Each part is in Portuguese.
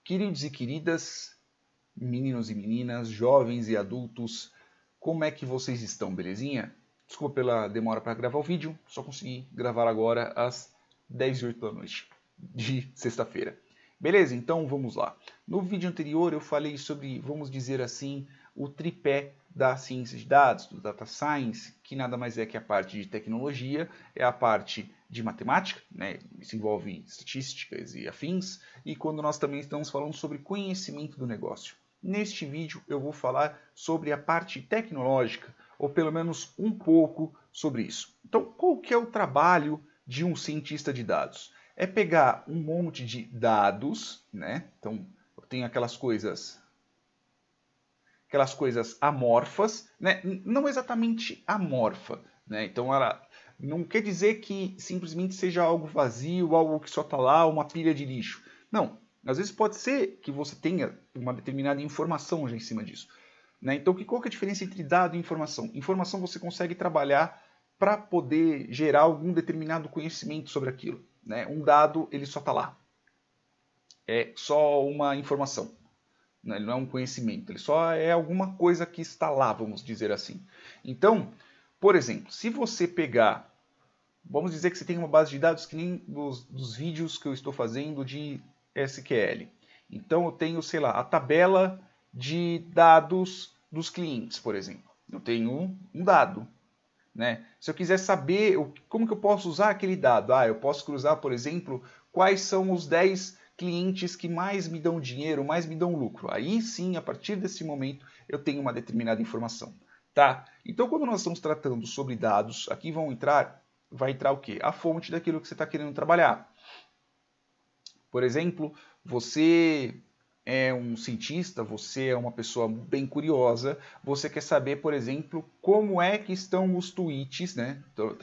Queridos e queridas, meninos e meninas, jovens e adultos, como é que vocês estão, belezinha? Desculpa pela demora para gravar o vídeo, só consegui gravar agora às 10h08 da noite de sexta-feira. Beleza, então vamos lá. No vídeo anterior eu falei sobre, vamos dizer assim, o tripé da ciência de dados, do data science, que nada mais é que a parte de tecnologia, é a parte de matemática, né? Isso envolve estatísticas e afins, e quando nós também estamos falando sobre conhecimento do negócio. Neste vídeo eu vou falar sobre a parte tecnológica, ou pelo menos um pouco sobre isso. Então, qual que é o trabalho de um cientista de dados? É pegar um monte de dados, né? Então, eu tenho aquelas coisas amorfas, né? Não exatamente amorfa, né? Então, ela não quer dizer que simplesmente seja algo vazio, algo que só está lá, uma pilha de lixo. Não, às vezes pode ser que você tenha uma determinada informação já em cima disso. Né? Então, qual que é a diferença entre dado e informação? Informação você consegue trabalhar para poder gerar algum determinado conhecimento sobre aquilo. Né? Um dado, ele só está lá. É só uma informação. Né? Ele não é um conhecimento, ele só é alguma coisa que está lá, vamos dizer assim. Então, por exemplo, se você pegar, vamos dizer que você tem uma base de dados que nem dos vídeos que eu estou fazendo de SQL. Então, eu tenho, sei lá, a tabela de dados dos clientes, por exemplo. Eu tenho um dado. Né? Se eu quiser saber como que eu posso usar aquele dado, eu posso cruzar, por exemplo, quais são os 10 clientes que mais me dão dinheiro, mais me dão lucro. Aí sim, a partir desse momento, eu tenho uma determinada informação. Tá? Então, quando nós estamos tratando sobre dados, aqui vai entrar o quê? A fonte daquilo que você está querendo trabalhar. Por exemplo, você é um cientista, você é uma pessoa bem curiosa, você quer saber, por exemplo, como é que estão os tweets, né? Tô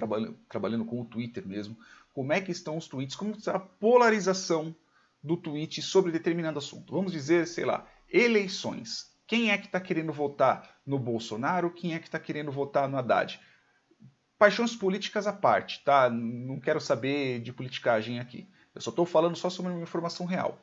trabalhando com o Twitter mesmo, como é que estão os tweets, como está a polarização do tweet sobre determinado assunto. Vamos dizer, sei lá, eleições. Quem é que está querendo votar no Bolsonaro? Quem é que está querendo votar no Haddad? Paixões políticas à parte, tá? Não quero saber de politicagem aqui. Eu só estou falando só sobre uma informação real.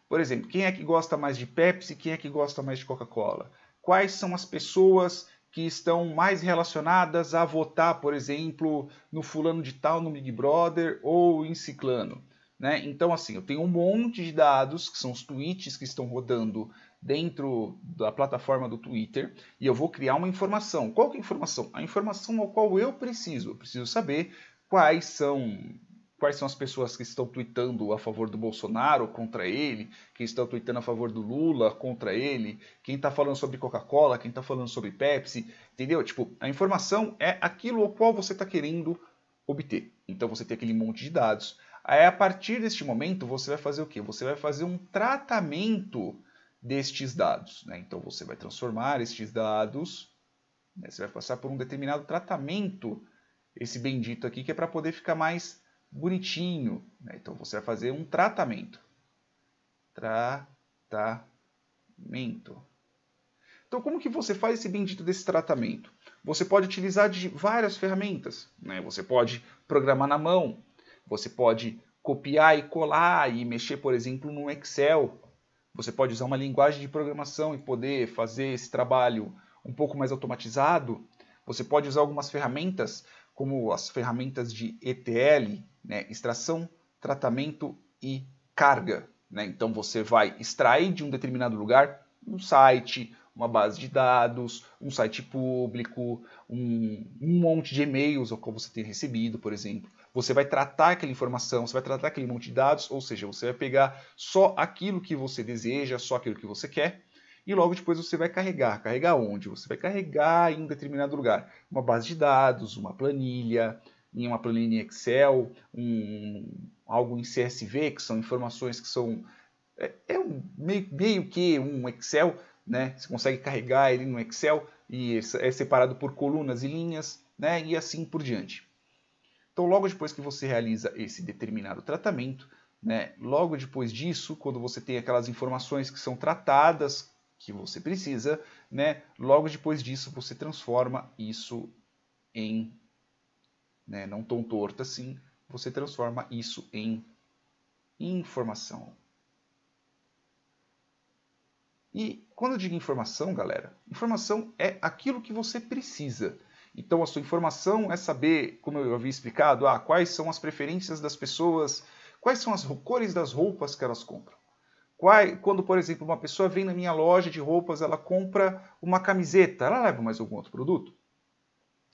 Por exemplo, quem é que gosta mais de Pepsi? Quem é que gosta mais de Coca-Cola? Quais são as pessoas que estão mais relacionadas a votar, por exemplo, no fulano de tal, no Big Brother ou em ciclano? Né? Então, assim, eu tenho um monte de dados, que são os tweets que estão rodando dentro da plataforma do Twitter, e eu vou criar uma informação. Qual que é a informação? A informação ao qual eu preciso. Eu preciso saber quais são as pessoas que estão tweetando a favor do Bolsonaro contra ele, quem estão tweetando a favor do Lula contra ele, quem está falando sobre Coca-Cola, quem está falando sobre Pepsi, entendeu? Tipo, a informação é aquilo ao qual você está querendo obter. Então você tem aquele monte de dados. Aí a partir deste momento você vai fazer o quê? Você vai fazer um tratamento destes dados. Né? Então você vai transformar estes dados, né? Você vai passar por um determinado tratamento, esse bendito aqui, que é para poder ficar mais bonitinho. Né? Então você vai fazer um tratamento. Tratamento. Então como que você faz esse bendito desse tratamento? Você pode utilizar de várias ferramentas. Né? Você pode programar na mão. Você pode copiar e colar e mexer, por exemplo, no Excel. Você pode usar uma linguagem de programação e poder fazer esse trabalho um pouco mais automatizado. Você pode usar algumas ferramentas, como as ferramentas de ETL, né? Extração, tratamento e carga. Né? Então você vai extrair de um determinado lugar um site, uma base de dados, um site público, um monte de e-mails ao qual você tem recebido, por exemplo. Você vai tratar aquela informação, você vai tratar aquele monte de dados, ou seja, você vai pegar só aquilo que você deseja, só aquilo que você quer, e logo depois você vai carregar. Carregar onde? Você vai carregar em um determinado lugar. Uma base de dados, uma planilha, em uma planilha em Excel, algo em CSV, que são informações que são... meio que um Excel, né? Você consegue carregar ele no Excel e é separado por colunas e linhas, né? E assim por diante. Então, logo depois que você realiza esse determinado tratamento, né? Logo depois disso, quando você tem aquelas informações que são tratadas, que você precisa, né? Logo depois disso, você transforma isso em, né? Não tão torto assim, você transforma isso em informação. E quando eu digo informação, galera, informação é aquilo que você precisa. Então a sua informação é saber, como eu havia explicado, quais são as preferências das pessoas, quais são as cores das roupas que elas compram. Quando, por exemplo, uma pessoa vem na minha loja de roupas, ela compra uma camiseta, ela leva mais algum outro produto?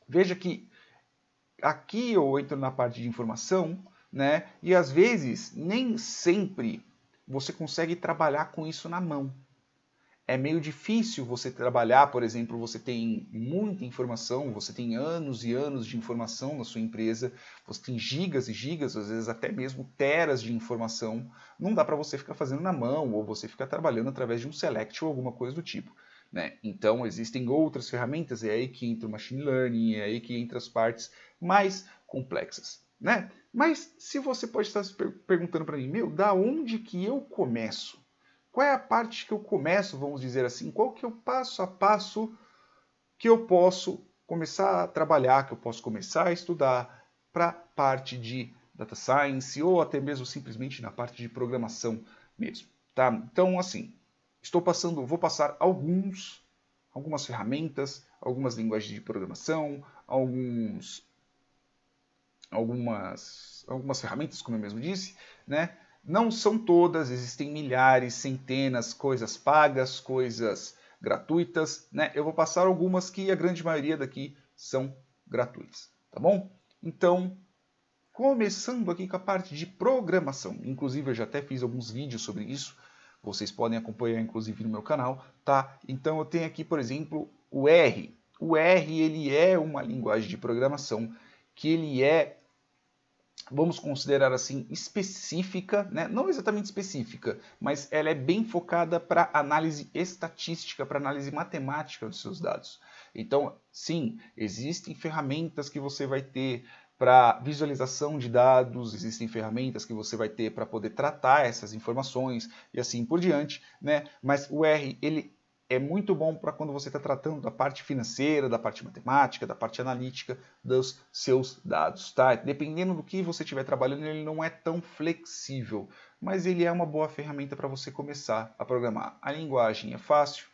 Veja que aqui eu entro na parte de informação, né? E às vezes, nem sempre você consegue trabalhar com isso na mão. É meio difícil você trabalhar, por exemplo, você tem muita informação, você tem anos e anos de informação na sua empresa, você tem gigas e gigas, às vezes até mesmo teras de informação. Não dá para você ficar fazendo na mão ou você ficar trabalhando através de um select ou alguma coisa do tipo. Né? Então existem outras ferramentas, é aí que entra o machine learning, é aí que entra as partes mais complexas. Né? Mas se você pode estar se perguntando para mim, da onde que eu começo? Qual é a parte que eu começo, vamos dizer assim? Qual que é o passo a passo que eu posso começar a trabalhar, que eu posso começar a estudar para a parte de data science ou até mesmo simplesmente na parte de programação mesmo, tá? Então, assim, vou passar algumas ferramentas, algumas linguagens de programação, algumas ferramentas, como eu mesmo disse, né? Não são todas, existem milhares, centenas, coisas pagas, coisas gratuitas, né? Eu vou passar algumas que a grande maioria daqui são gratuitas, tá bom? Então, começando aqui com a parte de programação, inclusive eu já até fiz alguns vídeos sobre isso, vocês podem acompanhar inclusive no meu canal, tá? Então eu tenho aqui, por exemplo, o R. O R, ele é uma linguagem de programação que ele é, vamos considerar assim, específica, né? Não exatamente específica, mas ela é bem focada para análise estatística, para análise matemática dos seus dados. Então, sim, existem ferramentas que você vai ter para visualização de dados, existem ferramentas que você vai ter para poder tratar essas informações e assim por diante, né? Mas o R, ele é muito bom para quando você está tratando da parte financeira, da parte matemática, da parte analítica dos seus dados, tá? Dependendo do que você estiver trabalhando, ele não é tão flexível, mas ele é uma boa ferramenta para você começar a programar. A linguagem é fácil,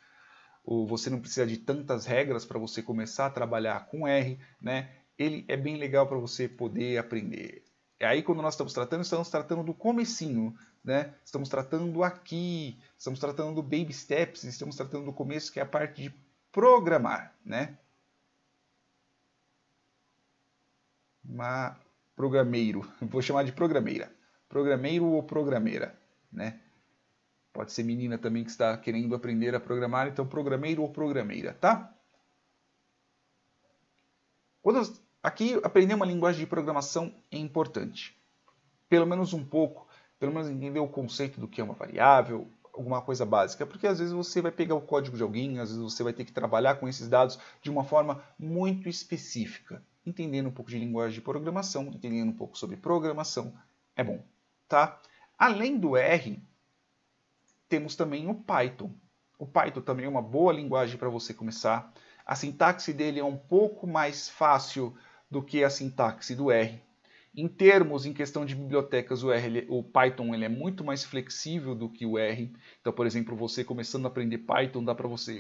você não precisa de tantas regras para você começar a trabalhar com R, né? Ele é bem legal para você poder aprender. É aí quando nós estamos tratando do comecinho, né? Estamos tratando do baby steps, estamos tratando do começo, que é a parte de programar, né? Programeiro, vou chamar de programeira. Programeiro ou programeira, né? Pode ser menina também que está querendo aprender a programar, então programeiro ou programeira, tá? Aqui aprender uma linguagem de programação é importante. Pelo menos um pouco, pelo menos entender o conceito do que é uma variável, alguma coisa básica, porque às vezes você vai pegar o código de alguém, às vezes você vai ter que trabalhar com esses dados de uma forma muito específica. Entendendo um pouco de linguagem de programação, entendendo um pouco sobre programação, é bom, tá? Além do R, temos também o Python. O Python também é uma boa linguagem para você começar. A sintaxe dele é um pouco mais fácil do que a sintaxe do R. Em questão de bibliotecas, o Python ele é muito mais flexível do que o R. Então, por exemplo, você começando a aprender Python,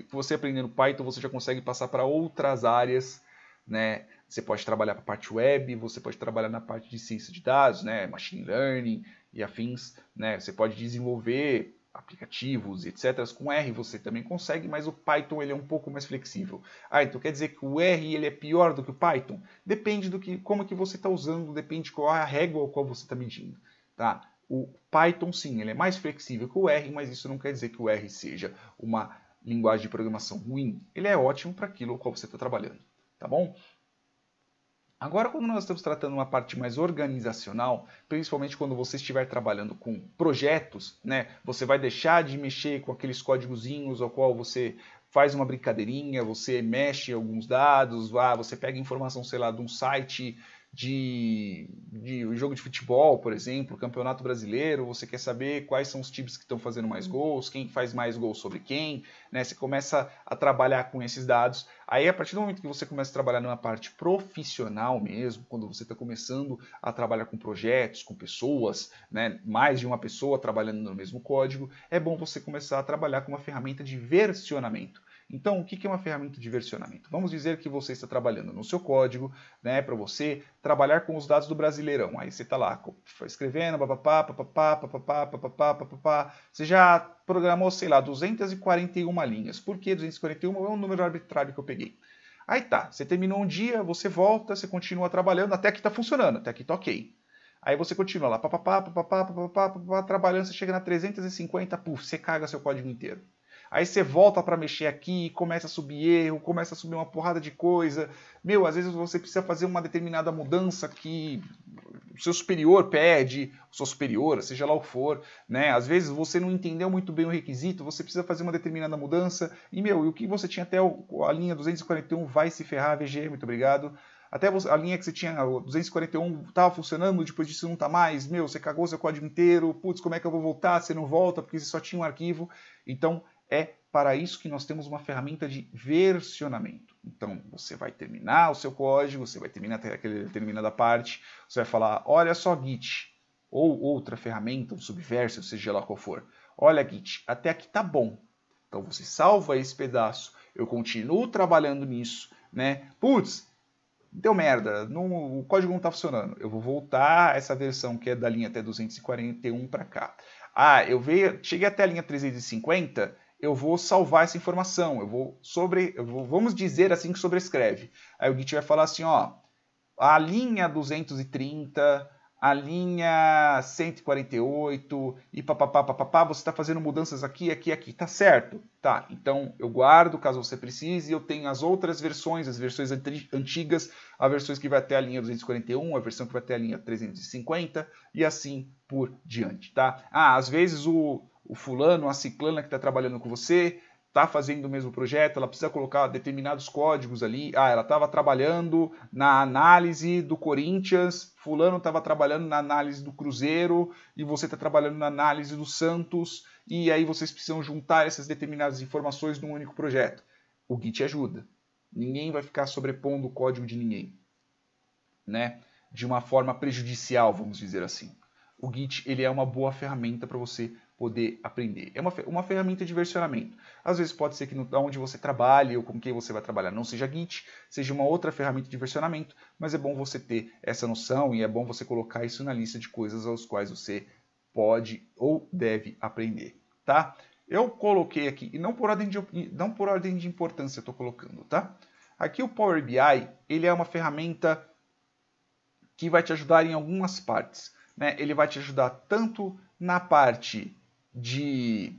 você aprendendo Python, você já consegue passar para outras áreas, né? Você pode trabalhar para a parte web, você pode trabalhar na parte de ciência de dados, né? Machine learning e afins, né? Você pode desenvolver aplicativos, etc. Com R você também consegue, mas o Python ele é um pouco mais flexível. Então quer dizer que o R ele é pior do que o Python? Depende como que você está usando, depende qual é a régua ao qual você está medindo. Tá? O Python sim, ele é mais flexível que o R, mas isso não quer dizer que o R seja uma linguagem de programação ruim. Ele é ótimo para aquilo ao qual você está trabalhando. Tá bom? Agora, quando nós estamos tratando uma parte mais organizacional, principalmente quando você estiver trabalhando com projetos, né, você vai deixar de mexer com aqueles códigozinhos ao qual você faz uma brincadeirinha, você mexe alguns dados, você pega informação, sei lá, de um site de jogo de futebol, por exemplo, campeonato brasileiro, você quer saber quais são os times que estão fazendo mais gols, quem faz mais gols sobre quem, né? Você começa a trabalhar com esses dados. Aí, a partir do momento que você começa a trabalhar numa parte profissional mesmo, quando você está começando a trabalhar com projetos, com pessoas, né? Mais de uma pessoa trabalhando no mesmo código, é bom você começar a trabalhar com uma ferramenta de versionamento. Então, o que é uma ferramenta de versionamento? Vamos dizer que você está trabalhando no seu código, né, para você trabalhar com os dados do Brasileirão. Aí você está lá escrevendo, papapá, papapá, papapá, papapá, papapá. Você já programou, sei lá, 241 linhas. Por que 241? É um número arbitrário que eu peguei. Aí tá, você terminou um dia, você volta, você continua trabalhando, até que está funcionando, até que está ok. Aí você continua lá, papapá, papapá, papapá, papapá, trabalhando, você chega na 350, puf, você caga seu código inteiro. Aí você volta para mexer aqui, começa a subir erro, começa a subir uma porrada de coisa. Meu, às vezes você precisa fazer uma determinada mudança que o seu superior pede, o seu superior, seja lá o que for, né? Às vezes você não entendeu muito bem o requisito, você precisa fazer uma determinada mudança. E, meu, e o que você tinha até a linha 241 vai se ferrar, VG, muito obrigado. Até a linha que você tinha, o 241, estava funcionando, depois disso não está mais. Meu, você cagou seu código inteiro. Putz, como é que eu vou voltar? Você não volta porque você só tinha um arquivo. Então, é para isso que nós temos uma ferramenta de versionamento. Então, você vai terminar o seu código, você vai terminar até aquela determinada parte, você vai falar, olha só Git, ou outra ferramenta, um subverso, seja lá qual for. Olha Git, até aqui tá bom. Então, você salva esse pedaço, eu continuo trabalhando nisso, né? Putz, deu merda, o código não está funcionando. Eu vou voltar essa versão que é da linha até 241 para cá. Ah, cheguei até a linha 350, eu vou salvar essa informação, vamos dizer assim que sobrescreve. Aí o Git vai falar assim, ó, a linha 230, a linha 148 e papapá, você está fazendo mudanças aqui, aqui, aqui, tá certo? Tá, então eu guardo caso você precise, eu tenho as outras versões, as versões antigas, as versões que vai até a linha 241, a versão que vai até a linha 350 e assim por diante, tá? Ah, às vezes o fulano, a ciclana que está trabalhando com você, está fazendo o mesmo projeto, ela precisa colocar determinados códigos ali. Ah, ela estava trabalhando na análise do Corinthians, fulano estava trabalhando na análise do Cruzeiro e você está trabalhando na análise do Santos e aí vocês precisam juntar essas determinadas informações num único projeto. O Git ajuda. Ninguém vai ficar sobrepondo o código de ninguém, né? De uma forma prejudicial, vamos dizer assim. O Git ele é uma boa ferramenta para você poder aprender. É uma ferramenta de versionamento. Às vezes pode ser que onde você trabalhe ou com quem você vai trabalhar não seja Git, seja uma outra ferramenta de versionamento, mas é bom você ter essa noção e é bom você colocar isso na lista de coisas aos quais você pode ou deve aprender, tá? Eu coloquei aqui, e não por ordem de importância eu estou colocando, tá? Aqui o Power BI, ele é uma ferramenta que vai te ajudar em algumas partes, né? Ele vai te ajudar tanto na parte de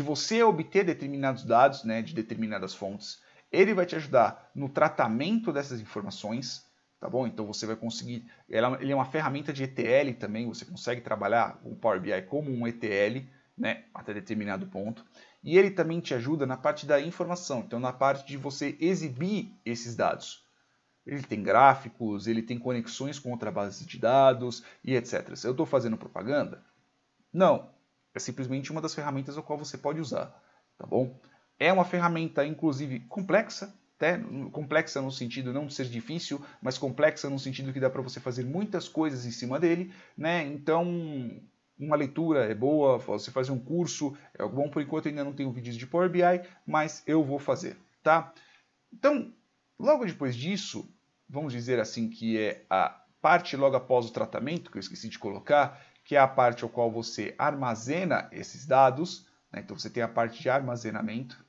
você obter determinados dados, né, de determinadas fontes. Ele vai te ajudar no tratamento dessas informações, tá bom? Então você vai conseguir, ele é uma ferramenta de ETL também, você consegue trabalhar o Power BI como um ETL, né, até determinado ponto. E ele também te ajuda na parte da informação, então na parte de você exibir esses dados. Ele tem gráficos, ele tem conexões com outra base de dados e etc. Eu estou fazendo propaganda? Não, é simplesmente uma das ferramentas a qual você pode usar, tá bom? É uma ferramenta, inclusive, complexa, complexa no sentido não de ser difícil, mas complexa no sentido que dá para você fazer muitas coisas em cima dele, né? Então, uma leitura é boa, você fazer um curso é bom. Por enquanto ainda não tenho vídeos de Power BI, mas eu vou fazer, tá? Então, logo depois disso, vamos dizer assim que é a parte logo após o tratamento, que eu esqueci de colocar, que é a parte ao qual você armazena esses dados, né? Então você tem a parte de armazenamento.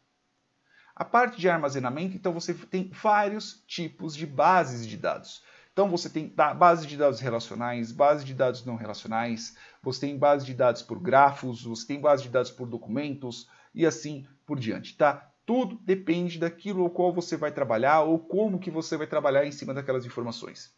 A parte de armazenamento, então você tem vários tipos de bases de dados. Então você tem base de dados relacionais, base de dados não relacionais, você tem base de dados por grafos, você tem base de dados por documentos e assim por diante, tá? Tudo depende daquilo ao qual você vai trabalhar ou como que você vai trabalhar em cima daquelas informações.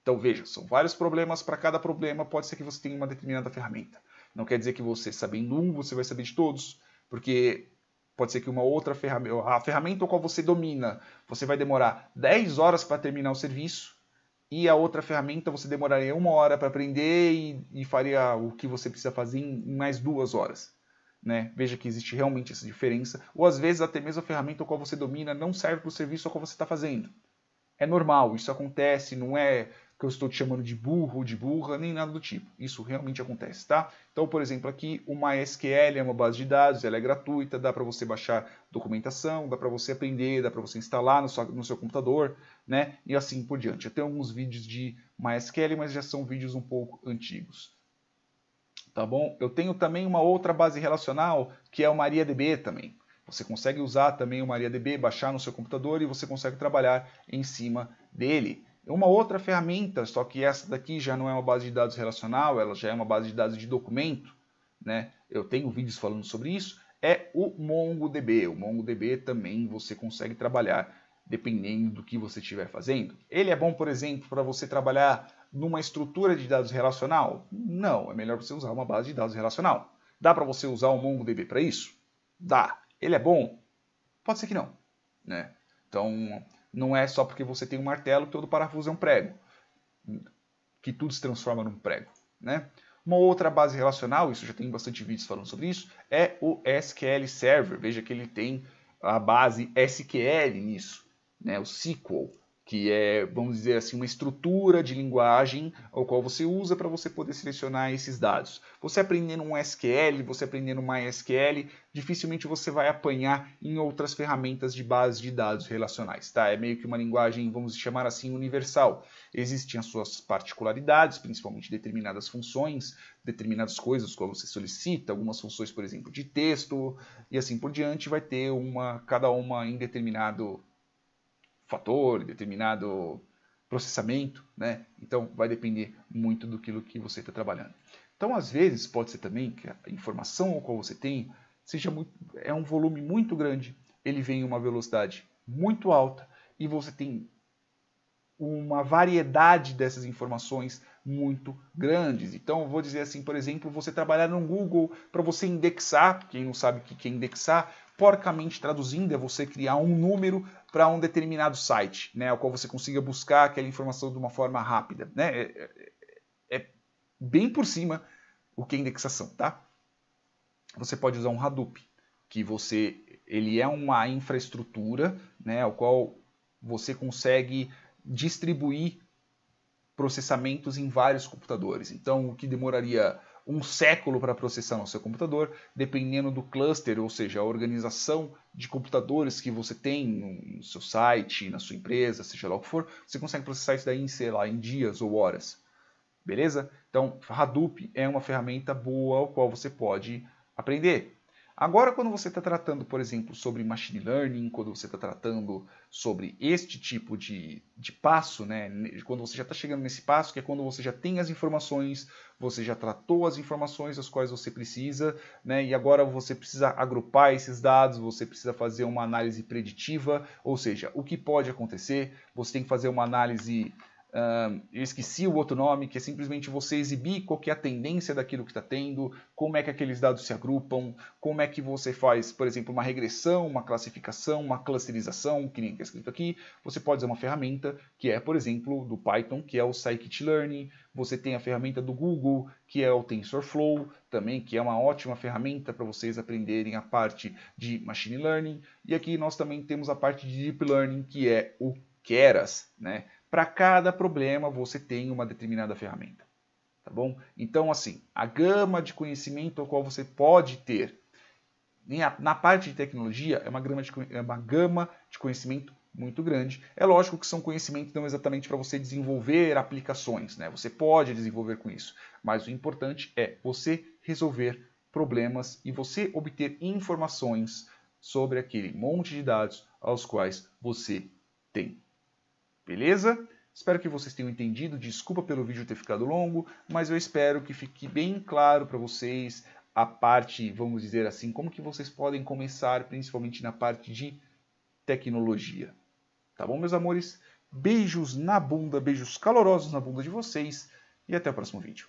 Então veja, são vários problemas, para cada problema pode ser que você tenha uma determinada ferramenta. Não quer dizer que você sabendo um, você vai saber de todos, porque pode ser que uma outra ferramenta, a ferramenta ao qual você domina, você vai demorar 10 horas para terminar o serviço, e a outra ferramenta você demoraria 1 hora para aprender e faria o que você precisa fazer em mais 2 horas. Né? Veja que existe realmente essa diferença. Ou às vezes até mesmo a ferramenta a qual você domina não serve para o serviço ao qual você está fazendo. É normal, isso acontece, não é que eu estou te chamando de burro ou de burra, nem nada do tipo. Isso realmente acontece, tá? Então, por exemplo, aqui o MySQL é uma base de dados, ela é gratuita, dá para você baixar documentação, dá para você aprender, dá para você instalar no seu computador, né? E assim por diante. Eu tenho alguns vídeos de MySQL, mas já são vídeos um pouco antigos. Tá bom? Eu tenho também uma outra base relacional, que é o MariaDB também. Você consegue usar também o MariaDB, baixar no seu computador e você consegue trabalhar em cima dele. Uma outra ferramenta, só que essa daqui já não é uma base de dados relacional, ela já é uma base de dados de documento, né? Eu tenho vídeos falando sobre isso, é o MongoDB. O MongoDB também você consegue trabalhar dependendo do que você estiver fazendo. Ele é bom, por exemplo, para você trabalhar numa estrutura de dados relacional? Não, é melhor você usar uma base de dados relacional. Dá para você usar o MongoDB para isso? Dá. Ele é bom? Pode ser que não. Né? Então, não é só porque você tem um martelo que todo parafuso é um prego, que tudo se transforma num prego. Né? Uma outra base relacional, isso já tem bastante vídeos falando sobre isso, é o SQL Server. Veja que ele tem a base SQL nisso, né? O SQL, que é, vamos dizer assim, uma estrutura de linguagem ao qual você usa para você poder selecionar esses dados. Você aprendendo um SQL, você aprendendo MySQL, dificilmente você vai apanhar em outras ferramentas de base de dados relacionais. Tá? É meio que uma linguagem, vamos chamar assim, universal. Existem as suas particularidades, principalmente determinadas funções, determinadas coisas que você solicita, algumas funções, por exemplo, de texto, e assim por diante, vai ter cada uma em determinado fator, determinado processamento, né? Então vai depender muito do que você está trabalhando. Então às vezes pode ser também que a informação ao qual você tem é um volume muito grande, ele vem em uma velocidade muito alta e você tem uma variedade dessas informações muito grandes. Então, eu vou dizer assim, por exemplo, você trabalhar no Google para você indexar, quem não sabe o que é indexar, porcamente traduzindo, é você criar um número para um determinado site, né, ao qual você consiga buscar aquela informação de uma forma rápida. Né? É bem por cima o que é indexação, tá? Você pode usar um Hadoop, que ele é uma infraestrutura, né, ao qual você consegue distribuir processamentos em vários computadores. Então, o que demoraria um século para processar no seu computador, dependendo do cluster, ou seja, a organização de computadores que você tem no seu site, na sua empresa, seja lá o que for, você consegue processar isso daí em, sei lá, em dias ou horas. Beleza? Então, Hadoop é uma ferramenta boa ao qual você pode aprender. Agora, quando você está tratando, por exemplo, sobre machine learning, quando você está tratando sobre este tipo de passo, né? Quando você já está chegando nesse passo, que é quando você já tem as informações, você já tratou as informações as quais você precisa, né? E agora você precisa agrupar esses dados, você precisa fazer uma análise preditiva, ou seja, o que pode acontecer, você tem que fazer uma análise... eu esqueci o outro nome, que é simplesmente você exibir qual que é a tendência daquilo que está tendo, como é que aqueles dados se agrupam, como é que você faz, por exemplo, uma regressão, uma classificação, uma clusterização, que nem está escrito aqui. Você pode usar uma ferramenta que é, por exemplo, do Python, que é o Scikit-learn. Você tem a ferramenta do Google, que é o TensorFlow, também, que é uma ótima ferramenta para vocês aprenderem a parte de Machine Learning. E aqui nós também temos a parte de Deep Learning, que é o Keras, né? Para cada problema você tem uma determinada ferramenta, tá bom? Então, assim, a gama de conhecimento ao qual você pode ter na parte de tecnologia é uma gama de conhecimento muito grande. É lógico que são conhecimentos não exatamente para você desenvolver aplicações, né? Você pode desenvolver com isso, mas o importante é você resolver problemas e você obter informações sobre aquele monte de dados aos quais você tem. Beleza? Espero que vocês tenham entendido. Desculpa pelo vídeo ter ficado longo, mas eu espero que fique bem claro para vocês a parte, vamos dizer assim, como que vocês podem começar, principalmente na parte de tecnologia. Tá bom, meus amores? Beijos na bunda, beijos calorosos na bunda de vocês e até o próximo vídeo.